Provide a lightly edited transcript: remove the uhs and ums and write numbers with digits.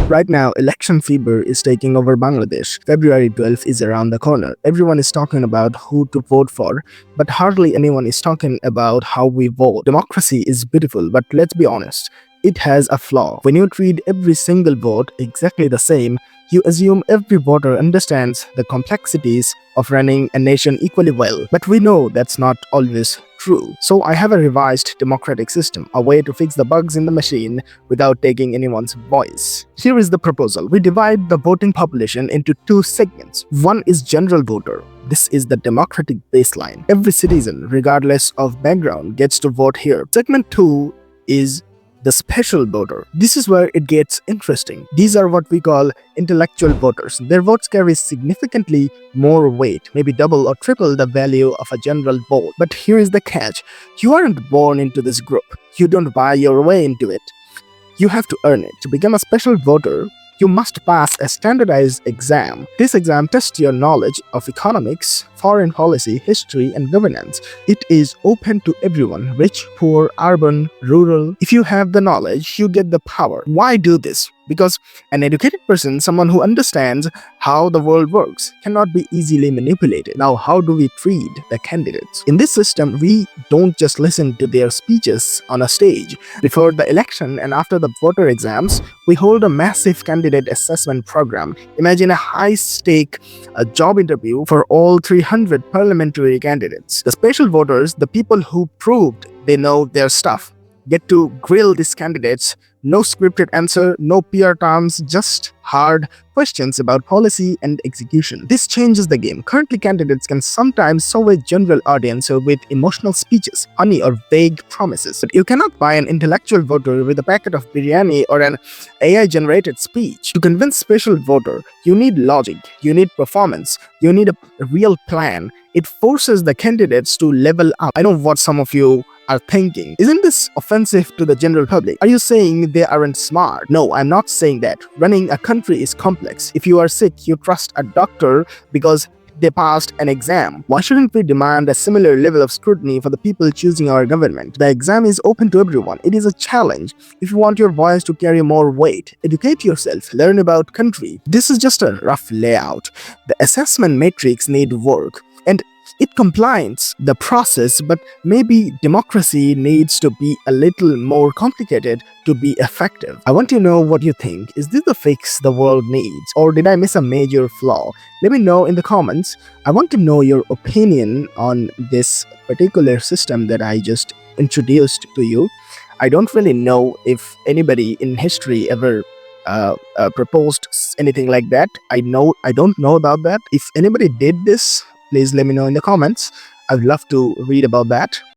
Right now, election fever is taking over Bangladesh. February 12th is around the corner. Everyone is talking about who to vote for, but hardly anyone is talking about how we vote. Democracy is beautiful, but let's be honest, it has a flaw. When you treat every single vote exactly the same, you assume every voter understands the complexities of running a nation equally well. But we know that's not always true. So I have a revised democratic system, a way to fix the bugs in the machine without taking anyone's voice. Here is the proposal. We divide the voting population into two segments. One is general voter. This is the democratic baseline. Every citizen, regardless of background, gets to vote here. Segment 2 is the special voter. This is where it gets interesting. These are what we call intellectual voters. Their votes carry significantly more weight, maybe double or triple the value of a general vote. But here is the catch. You aren't born into this group. You don't buy your way into it. You have to earn it. To become a special voter, you must pass a standardized exam. This exam tests your knowledge of economics, foreign policy, history, and governance. It is open to everyone, rich, poor, urban, rural. If you have the knowledge, you get the power. Why do this? Because an educated person, someone who understands how the world works, cannot be easily manipulated. Now, how do we treat the candidates? In this system, we don't just listen to their speeches on a stage. Before the election and after the voter exams, we hold a massive candidate assessment program. Imagine a high-stake job interview for all 300 parliamentary candidates. The special voters, the people who proved they know their stuff, get to grill these candidates. No scripted answer, no PR terms, just hard questions about policy and execution. This changes the game. Currently, candidates can sometimes serve a general audience with emotional speeches, honey, or vague promises. But you cannot buy an intellectual voter with a packet of biryani or an AI-generated speech. To convince special voter, you need logic, you need performance, you need a real plan. It forces the candidates to level up. I know what some of you are thinking. Isn't this offensive to the general public? Are you saying they aren't smart? No, I'm not saying that. Running a country is complex. If you are sick, you trust a doctor because they passed an exam. Why shouldn't we demand a similar level of scrutiny for the people choosing our government? The exam is open to everyone. It is a challenge. If you want your voice to carry more weight, educate yourself, learn about country. This is just a rough layout. The assessment matrix need work, and it complies the process, but maybe democracy needs to be a little more complicated to be effective. I want to know what you think. Is this the fix the world needs, or did I miss a major flaw? Let me know in the comments. I want to know your opinion on this particular system that I just introduced to you. I don't really know if anybody in history ever proposed anything like that. I don't know about that. If anybody did this, please let me know in the comments. I'd love to read about that.